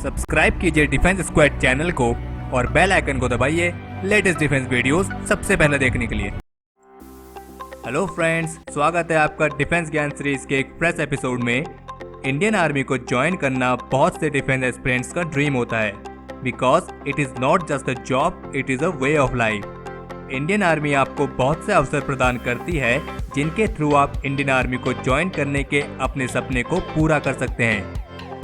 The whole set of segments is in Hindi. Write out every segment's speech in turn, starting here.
सब्सक्राइब कीजिए डिफेंस स्क्वाड चैनल को और बेल आइकन को दबाइए लेटेस्ट डिफेंस वीडियोस सबसे पहले देखने के लिए। हेलो फ्रेंड्स, स्वागत है आपका डिफेंस ज्ञान सीरीज के एक फ्रेश एपिसोड में। इंडियन आर्मी को ज्वाइन करना बहुत से डिफेंस एस्पिरेंट्स का ड्रीम होता है, because it is not just a job, it is a way of life. Indian army आपको बहुत से अवसर प्रदान करती है जिनके थ्रू आप इंडियन आर्मी को ज्वाइन करने के अपने सपने को पूरा कर सकते हैं।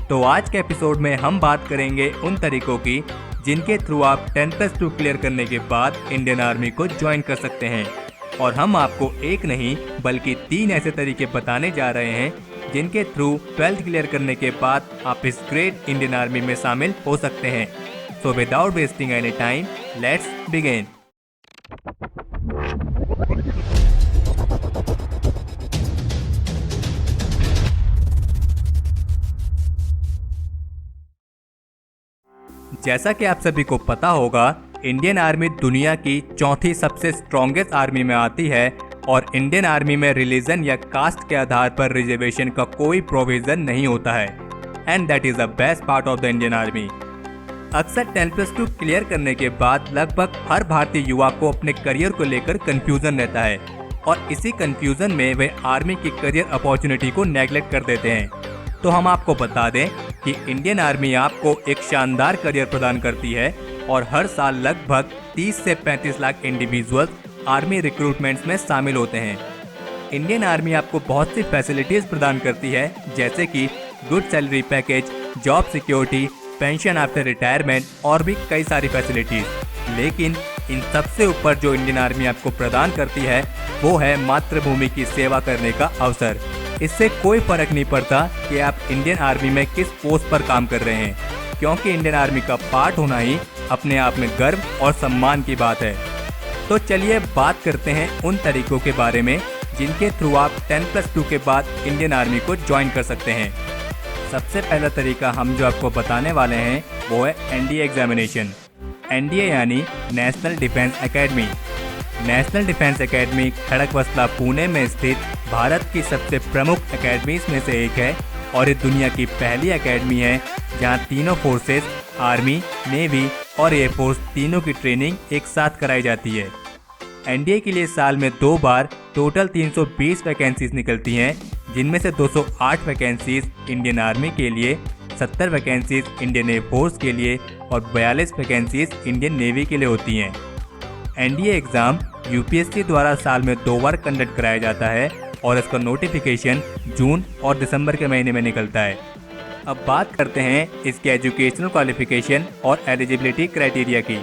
तो आज के एपिसोड में हम बात करेंगे उन तरीकों की जिनके थ्रू आप 10+2 क्लियर करने के बाद इंडियन आर्मी को ज्वाइन कर सकते हैं। और हम आपको एक नहीं बल्कि 3 ऐसे तरीके बताने जा रहे हैं जिनके थ्रू 12th क्लियर करने के बाद आप इस ग्रेट इंडियन आर्मी में शामिल हो सकते हैं। So without wasting any time, let's begin. जैसा कि आप सभी को पता होगा, इंडियन आर्मी दुनिया की चौथी सबसे स्ट्रॉन्गेस्ट आर्मी में आती है और इंडियन आर्मी में रिलीजन या कास्ट के आधार पर रिजर्वेशन का कोई प्रोविजन नहीं होता है। And that is the best part of the Indian army. अक्सर 10+2 क्लियर करने के बाद लगभग हर भारतीय युवा को अपने करियर को लेकर कंफ्यूजन रहता है और इसी कंफ्यूजन में वे आर्मी की करियर अपॉर्चुनिटी को नेग्लेक्ट कर देते हैं। तो हम आपको बता दें कि इंडियन आर्मी आपको एक शानदार करियर प्रदान करती है और हर साल लगभग 30 से 35 लाख इंडिविजुअल्स आर्मी रिक्रूटमेंट्स में शामिल होते हैं। इंडियन आर्मी आपको बहुत सी फैसिलिटीज प्रदान करती है, जैसे कि good salary package, job security, pension after retirement और भी कई सारी फैसिलिटीज। लेकिन इन सबसे ऊपर जो इंडियन आर्मी आपको प्रदान करती है वो है मातृभूमि की सेवा करने का अवसर। इससे कोई फर्क नहीं पड़ता कि आप इंडियन आर्मी में किस पोस्ट पर काम कर रहे हैं, क्योंकि इंडियन आर्मी का पार्ट होना ही अपने आप में गर्व और सम्मान की बात है। तो चलिए बात करते हैं उन तरीकों के बारे में जिनके थ्रू आप 10+2 के बाद इंडियन आर्मी को ज्वाइन कर सकते हैं। सबसे पहला तरीका हम जो आपको बताने वाले हैं वो है एनडीए एग्जामिनेशन। एनडीए यानी national defence academy. National defence academy Khadakwasla Pune में स्थित भारत की सबसे प्रमुख एकेडमीज में से एक है और ये दुनिया की पहली एकेडमी है जहां तीनों फोर्सेस आर्मी, नेवी और एयरफोर्स तीनों की ट्रेनिंग एक साथ कराई जाती है। एनडीए के लिए साल में 2 बार टोटल 320 वैकेंसीज निकलती हैं, जिनमें से 208 वैकेंसीज इंडियन आर्मी के लिए, 70 वैकेंसीज इंडियन एयरफोर्स के लिए और 42 वैकेंसीज इंडियन नेवी के लिए होती हैं। एनडीए एग्ज़ाम यूपीएससी द्वारा साल में 2 बार कंडक्ट कराया जाता है और इसका नोटिफिकेशन जून और दिसंबर के महीने में निकलता है। अब बात करते हैं इसके एजुकेशनल क्वालिफिकेशन और एलिजिबिलिटी क्राइटेरिया की।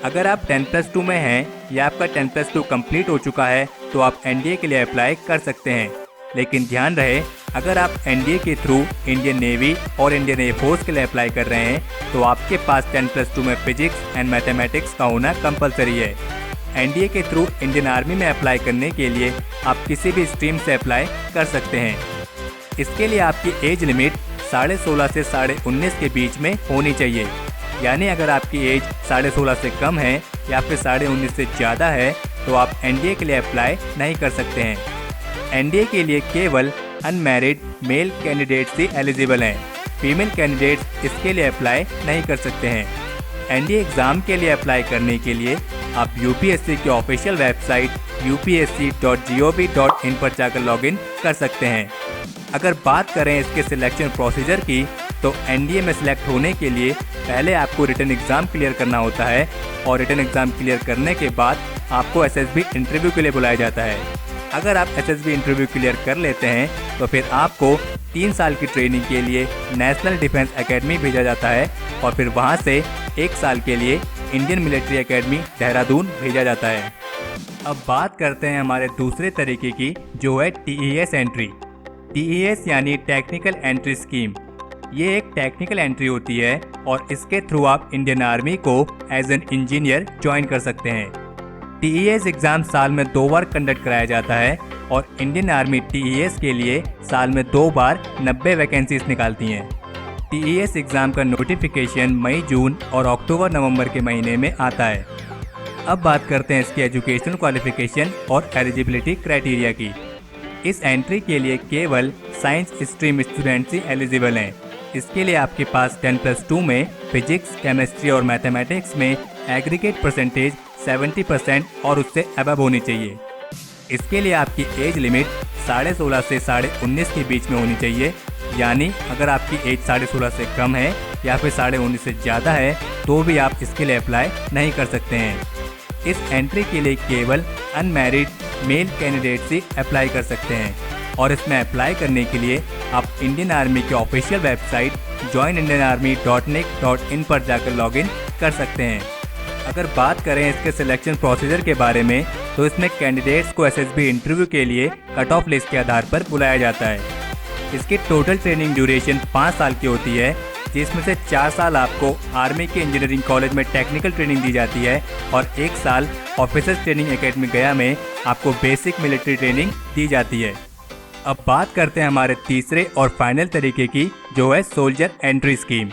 अगर आप 10+2 में हैं या आपका 10+2 कंप्लीट हो चुका है तो आप एनडीए के लिए अप्लाई कर सकते हैं। लेकिन ध्यान रहे, अगर आप एनडीए के थ्रू इंडियन नेवी और इंडियन एयरफोर्स के लिए अप्लाई कर रहे हैं तो आपके पास 10+2 में फिजिक्स एंड मैथमेटिक्स का होना कंपलसरी है। एनडीए के थ्रू इंडियन आर्मी में अप्लाई करने के लिए आप किसी भी स्ट्रीम से अप्लाई कर सकते हैं। इसके लिए आपकी एज लिमिट 16.5 से 19.5 के बीच में होनी चाहिए। यानी अगर आपकी एज 16.5 से कम है या फिर 19.5 से ज़्यादा है तो आप एनडीए के लिए अप्लाई नहीं कर सकते हैं। एनडीए के लिए केवल अनमैरिड मेल कैंडिडेट्स ही एलिजिबल हैं। फीमेल कैंडिडेट्स इसके लिए अप्लाई नहीं कर सकते हैं। एनडीए एग्ज़ाम के लिए अप्लाई करने के लिए आप यूपीएससी की ऑफिशियल वेबसाइट upsc.gov.in पर जाकर लॉगिन कर सकते हैं। अगर बात करें इसके सिलेक्शन प्रोसीजर की तो एनडीए में सिलेक्ट होने के लिए पहले आपको रिटन एग्ज़ाम क्लियर करना होता है और रिटन एग्ज़ाम क्लियर करने के बाद आपको एसएसबी इंटरव्यू के लिए बुलाया जाता है। अगर आप एसएसबी इंटरव्यू क्लियर कर लेते हैं तो फिर आपको 3 साल की ट्रेनिंग के लिए नेशनल डिफेंस एकेडमी भेजा जाता है और फिर वहां से 1 साल के लिए इंडियन मिलिट्री एकेडमी देहरादून भेजा जाता है। अब बात करते हैं हमारे दूसरे तरीके की, जो है टीईएस एंट्री। टीईएस यानी टेक्निकल एंट्री स्कीम। ये एक टेक्निकल एंट्री होती है और इसके थ्रू आप इंडियन आर्मी को एज एन इंजीनियर ज्वाइन कर सकते हैं। टीईएस एग्ज़ाम साल में 2 बार कंडक्ट कराया जाता है और इंडियन आर्मी टीईएस के लिए साल में 2 बार 90 वैकेंसीज निकालती हैं। टीईएस एग्ज़ाम का नोटिफिकेशन मई, जून और अक्टूबर, नवंबर के महीने में आता है। अब बात करते हैं इसकी एजुकेशनल क्वालिफिकेशन और एलिजिबिलिटी क्राइटेरिया की। इस एंट्री के लिए केवल साइंस स्ट्रीम स्टूडेंट्स ही एलिजिबल हैं। इसके लिए आपके पास 10+2 में फिजिक्स, केमिस्ट्री और मैथमेटिक्स में एग्रीगेट परसेंटेज 70% और उससे अबव होनी चाहिए। इसके लिए आपकी एज लिमिट 16.5 से 19.5 के बीच में होनी चाहिए, यानी अगर आपकी एज 16.5 से कम है या फिर 19.5 से ज़्यादा है तो भी आप इसके लिए अप्लाई नहीं कर सकते हैं। इस एंट्री के लिए केवल अनमैरिड मेल कैंडिडेट्स ही अप्लाई कर सकते हैं और इसमें अप्लाई करने के लिए आप इंडियन आर्मी के ऑफिशियल वेबसाइट joinindianarmy.nic.in पर जाकर लॉगिन कर सकते हैं। अगर बात करें इसके सिलेक्शन प्रोसीजर के बारे में तो इसमें कैंडिडेट्स को एसएसबी इंटरव्यू के लिए कट ऑफ लिस्ट के आधार पर बुलाया जाता है। इसकी टोटल ट्रेनिंग ड्यूरेशन 5 साल की होती है, जिसमें से 4 साल आपको आर्मी के इंजीनियरिंग कॉलेज में टेक्निकल ट्रेनिंग दी जाती है और 1 साल ऑफिसर्स ट्रेनिंग एकेडमी गया में आपको बेसिक मिलिट्री ट्रेनिंग दी जाती है। अब बात करते हैं हमारे तीसरे और फाइनल तरीके की, जो है सोल्जर एंट्री स्कीम।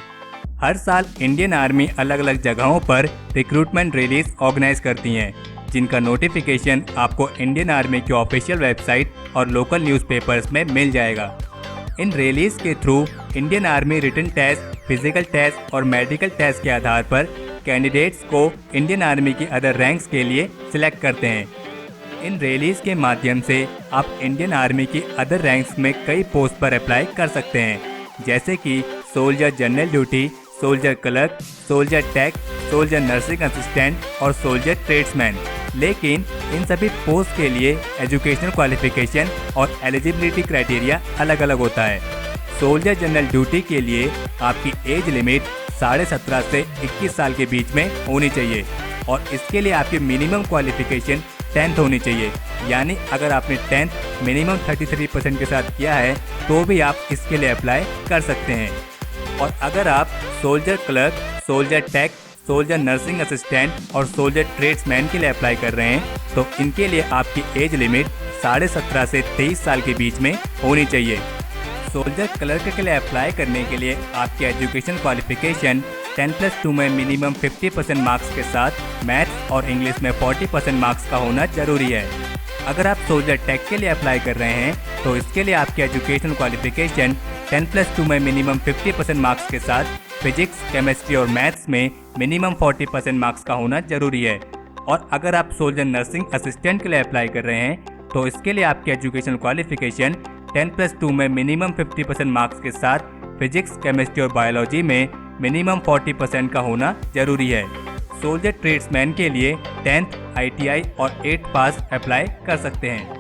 हर साल इंडियन आर्मी अलग अलग जगहों पर रिक्रूटमेंट रैलीज ऑर्गेनाइज करती हैं, जिनका नोटिफिकेशन आपको इंडियन आर्मी की ऑफिशियल वेबसाइट और लोकल न्यूज़पेपर्स में मिल जाएगा। इन रैलीज के through Indian army written test, physical test और मेडिकल टेस्ट के आधार पर कैंडिडेट्स को इंडियन आर्मी की अदर रैंक्स के लिए सिलेक्ट करते हैं। इन रैलीज के माध्यम से आप इंडियन आर्मी की अदर रैंक्स में कई पोस्ट पर अप्लाई कर सकते हैं, जैसे कि soldier general duty, soldier clerk, soldier tech, soldier nursing assistant और सोल्जर ट्रेड्समैन। लेकिन इन सभी पोस्ट के लिए एजुकेशनल क्वालिफिकेशन और एलिजिबिलिटी क्राइटेरिया अलग अलग होता है। सोल्जर जनरल ड्यूटी के लिए आपकी एज लिमिट 17.5 से 21 साल के बीच में होनी चाहिए और इसके लिए आपकी मिनिमम क्वालिफिकेशन 10th होनी चाहिए, यानी अगर आपने 10th मिनिमम 33% के साथ किया है तो भी आप इसके लिए अप्लाई कर सकते हैं। और अगर आप soldier clerk, soldier tech, soldier nursing assistant और सोल्जर ट्रेड्समैन के लिए अप्लाई कर रहे हैं तो इनके लिए आपकी एज लिमिट 17.5 से 23 साल के बीच में होनी चाहिए। सोल्जर क्लर्क के लिए अप्लाई करने के लिए आपकी एजुकेशन क्वालिफिकेशन 10+2 में मिनिमम 50% मार्क्स के साथ मैथ्स और इंग्लिश में 40% मार्क्स का होना जरूरी है। अगर आप सोल्जर टेक के लिए अप्लाई कर रहे हैं तो इसके लिए आपकी एजुकेशन क्वालिफिकेशन 10+2 में मिनिमम 50% मार्क्स के साथ फिजिक्स, केमिस्ट्री और मैथ्स में मिनिमम 40% मार्क्स का होना जरूरी है। और अगर आप सोल्जर नर्सिंग असिस्टेंट के लिए अप्लाई कर रहे हैं तो इसके लिए आपकी एजुकेशन क्वालिफिकेशन 10+2 में मिनिमम 50% मार्क्स के साथ फिजिक्स, केमिस्ट्री और बायोलॉजी में मिनिमम 40% का होना जरूरी है। सोल्जर ट्रेड्समैन के लिए 10th, ITI और 8th पास अप्लाई कर सकते हैं।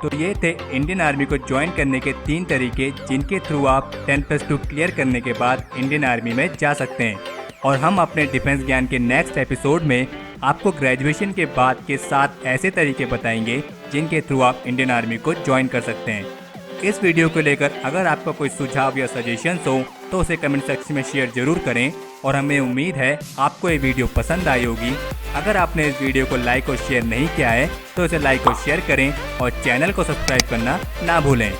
तो ये थे इंडियन आर्मी को ज्वाइन करने के 3 तरीके, जिनके थ्रू आप 10+2 क्लियर करने के बाद इंडियन आर्मी में जा सकते हैं। और हम अपने डिफेंस ज्ञान के नेक्स्ट एपिसोड में आपको ग्रेजुएशन के बाद के 7 ऐसे तरीके बताएंगे जिनके थ्रू आप इंडियन आर्मी को ज्वाइन कर सकते हैं। इस वीडियो को लेकर अगर आपका कोई सुझाव या सजेशंस हो तो उसे कमेंट सेक्शन में शेयर जरूर करें और हमें उम्मीद है आपको ये वीडियो पसंद आई होगी। अगर आपने इस वीडियो को लाइक और शेयर नहीं किया है तो इसे लाइक और शेयर करें और चैनल को सब्सक्राइब करना ना भूलें।